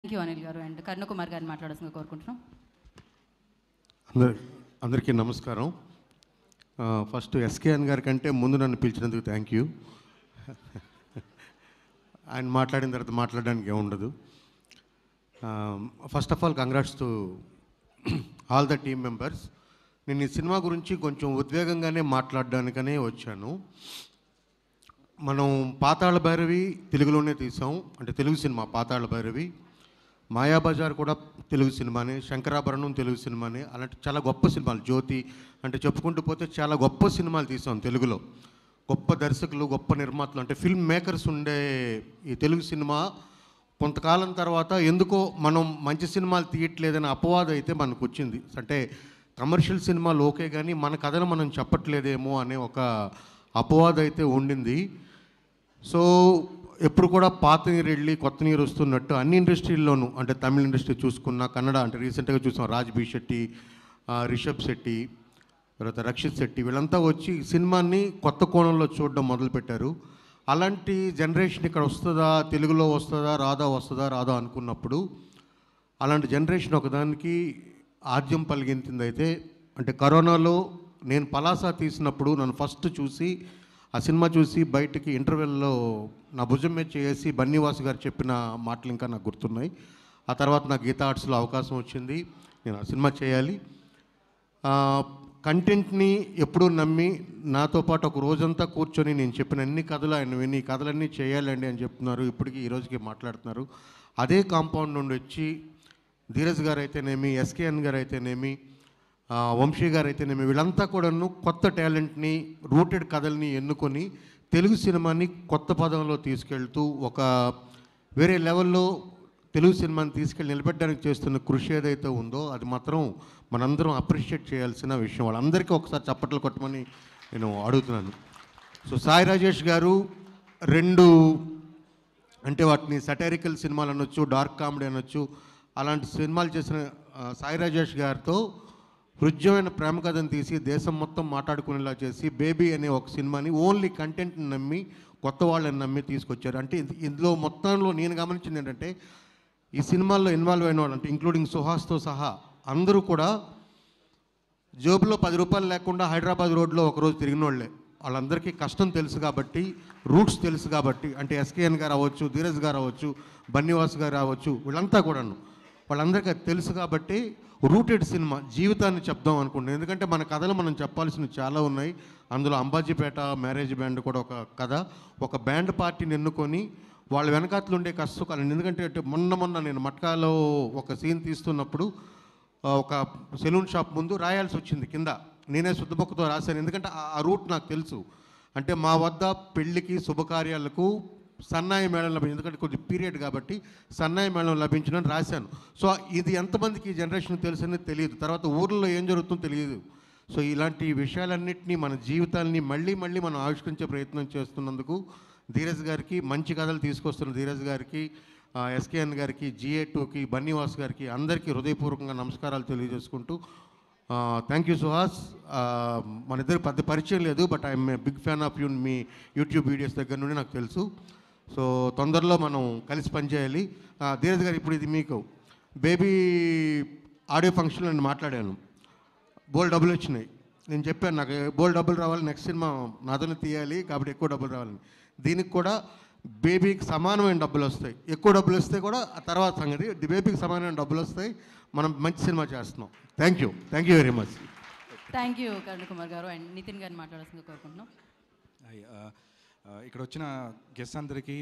Thank you Anil గారు. And Karunakumar గారిని మాట్లాడాల్సిందిగా కోరుకుంటున్నాం. అందరికీ నమస్కారం. ఫస్ట్ ఎస్కేఎన్ గారి కంటే ముందు నన్ను పిలిచినందుకు థ్యాంక్ యూ. ఆయన మాట్లాడిన తర్వాత మాట్లాడడానికి ఏముండదు. First of all congrats to all the team members. నేను ఈ సినిమా గురించి కొంచెం ఉద్వేగంగానే మాట్లాడడానికనే వచ్చాను. మనం పాతాళ భైరవి తెలుగులోనే తీసాం, అంటే తెలుగు సినిమా పాతాళ భైరవి. మాయాబజార్ కూడా తెలుగు సినిమానే, శంకరాభరణం తెలుగు సినిమానే. అలాంటి చాలా గొప్ప సినిమాలు, జ్యోతి అంటే చెప్పుకుంటూ పోతే చాలా గొప్ప సినిమాలు తీసాం తెలుగులో. గొప్ప దర్శకులు, గొప్ప నిర్మాతలు, అంటే ఫిల్మ్ మేకర్స్ ఉండే ఈ తెలుగు సినిమా కొంతకాలం తర్వాత ఎందుకో మనం మంచి సినిమాలు తీయట్లేదని అపవాదం అయితే మనకు వచ్చింది. అంటే కమర్షియల్ సినిమాలు ఓకే కానీ మన కథను మనం చెప్పట్లేదేమో అనే ఒక అపవాదం అయితే ఉండింది. సో ఎప్పుడు కూడా పాత నీరు వెళ్ళి కొత్త నీరు వస్తున్నట్టు అన్ని ఇండస్ట్రీల్లోనూ, అంటే తమిళ ఇండస్ట్రీ చూసుకున్న, కన్నడ అంటే రీసెంట్గా చూసాం రాజ్ బి శెట్టి, రిషబ్ శెట్టి, తర్వాత రక్షిత్ శెట్టి, వీళ్ళంతా వచ్చి సినిమాని కొత్త కోణంలో చూడడం మొదలుపెట్టారు. అలాంటి జనరేషన్ ఇక్కడ వస్తుందా, తెలుగులో వస్తుందా రాదా అనుకున్నప్పుడు అలాంటి జనరేషన్ ఒకదానికి ఆద్యం పలిగించింది. అయితే అంటే కరోనాలో నేను పలాసా తీసినప్పుడు నన్ను ఫస్ట్ చూసి ఆ సినిమా చూసి బయటికి ఇంటర్వెల్లో నా భుజం మీద చేసి బన్నీవాసు గారు చెప్పిన మాటలు ఇంకా నాకు గుర్తున్నాయి. ఆ తర్వాత నాకు గీతా ఆర్ట్స్లో అవకాశం వచ్చింది, నేను ఆ సినిమా చేయాలి. కంటెంట్ని ఎప్పుడూ నమ్మి నాతో పాటు ఒక రోజంతా కూర్చొని నేను చెప్పిన అన్ని కథలు ఆయన విని ఈ కథలన్నీ చేయాలండి అని చెప్తున్నారు. ఇప్పటికీ ఈ రోజుకి మాట్లాడుతున్నారు. అదే కాంపౌండ్ నుండి వచ్చి ధీరజ్ గారు అయితేనేమి, ఎస్కేఎన్ గారు అయితేనేమి, వంశీ గారు అయితేనేమి, వీళ్ళంతా కూడాను కొత్త టాలెంట్ని, రూటెడ్ కథల్ని ఎన్నుకొని తెలుగు సినిమాని కొత్త పదంలో తీసుకెళ్తూ ఒక వేరే లెవెల్లో తెలుగు సినిమాని తీసుకెళ్ళి నిలబెట్టడానికి చేస్తున్న కృషి ఏదైతే ఉందో అది మాత్రం మనందరం అప్రిషియేట్ చేయాల్సిన విషయం. వాళ్ళందరికీ ఒకసారి చప్పట్లు కొట్టమని నేను అడుగుతున్నాను. సో సాయి రాజేష్ గారు రెండు, అంటే వాటిని సటైరికల్ సినిమాలు అనొచ్చు, డార్క్ కామెడీ అనొచ్చు, అలాంటి సినిమాలు చేసిన సాయి రాజేష్ గారితో హృద్యమైన ప్రేమ కథను తీసి దేశం మొత్తం మాట్లాడుకునేలా చేసి బేబీ అనే ఒక సినిమాని ఓన్లీ కంటెంట్ని నమ్మి కొత్త వాళ్ళని నమ్మి తీసుకొచ్చారు. అంటే ఇందులో మొత్తంలో నేను గమనించింది ఏంటంటే ఈ సినిమాల్లో ఇన్వాల్వ్ అయిన వాళ్ళు, అంటే ఇంక్లూడింగ్ సుహాస్తో సహా అందరూ కూడా జోబులో 10 రూపాయలు లేకుండా హైదరాబాద్ రోడ్లో ఒకరోజు తిరిగిన వాళ్ళే. వాళ్ళందరికీ కష్టం తెలుసు కాబట్టి, రూట్స్ తెలుసు కాబట్టి, అంటే ఎస్కేఎన్ గారు అవ్వచ్చు, ధీరజ్ గారు అవ్వచ్చు, బన్నీవాస్ గారు అవ్వచ్చు, వీళ్ళంతా కూడాను వాళ్ళందరికీ అది తెలుసు కాబట్టి రూటెడ్ సినిమా జీవితాన్ని చెప్దాం అనుకుంటున్నాను. ఎందుకంటే మన కథలు మనం చెప్పాల్సినవి చాలా ఉన్నాయి. అందులో అంబాజీపేట మ్యారేజ్ బ్యాండ్ కూడా ఒక కథ. ఒక బ్యాండ్ పార్టీని ఎన్నుకొని వాళ్ళ వెనకాతలు ఉండే కష్టకాలను, ఎందుకంటే మొన్న నేను మట్కాలో ఒక సీన్ తీస్తున్నప్పుడు ఒక సెలూన్ షాప్ ముందు రాయాల్సి వచ్చింది కింద. నేనే శుద్ధబొక్కతో రాశాను, ఎందుకంటే ఆ రూట్ నాకు తెలుసు. అంటే మా వద్ద పెళ్ళికి శుభకార్యాలకు సన్నాయి మేళం లభించింది, ఎందుకంటే కొద్ది పీరియడ్ కాబట్టి సన్నాయి మేళం లభించిందని రాశాను. సో ఇది ఎంతమందికి ఈ జనరేషన్ తెలుసు అనేది తెలియదు, తర్వాత ఊర్లో ఏం జరుగుతుందో తెలియదు. సో ఇలాంటి విషయాలన్నింటినీ మన జీవితాలని మళ్ళీ మనం ఆవిష్కరించే ప్రయత్నం చేస్తున్నందుకు ధీరజ్ గారికి, మంచి కథలు తీసుకొస్తున్న ధీరజ్ గారికి, ఎస్కేఎన్ గారికి, GA2కి, బన్నీవాస్ గారికి అందరికీ హృదయపూర్వకంగా నమస్కారాలు తెలియజేసుకుంటూ థ్యాంక్ యూ సుహాస్. మన ఇద్దరు పెద్ద పరిచయం లేదు, but I'm a big fan of you. మీ యూట్యూబ్ వీడియోస్ దగ్గర నుండి నాకు తెలుసు. సో తొందరలో మనం కలిసి పనిచేయాలి. ధీరజ్ గారు, ఇప్పుడు ఇది మీకు బేబీ ఆడియో ఫంక్షన్లో నేను మాట్లాడాను, బోల్ డబ్బులు వచ్చినాయి. నేను చెప్పాను నాకు బోల్ డబ్బులు రావాలి, నెక్స్ట్ సినిమా నాతోనే తీయాలి కాబట్టి ఎక్కువ డబ్బులు రావాలని. దీనికి కూడా బేబీకి సమానమైన డబ్బులు వస్తాయి. ఎక్కువ డబ్బులు వస్తే కూడా ఆ తర్వాత సంగతి, బేబీకి సమానమైన డబ్బులు వస్తాయి. మనం మంచి సినిమా చేస్తున్నాం. Thank you very much. Thank you Karunakumar గారు. అండ్ నితిన్ గారిని మాట్లాడాల్సిందిగా కోరుకుంటున్నాం. ఇక్కడ వచ్చిన గెస్ట్ అందరికీ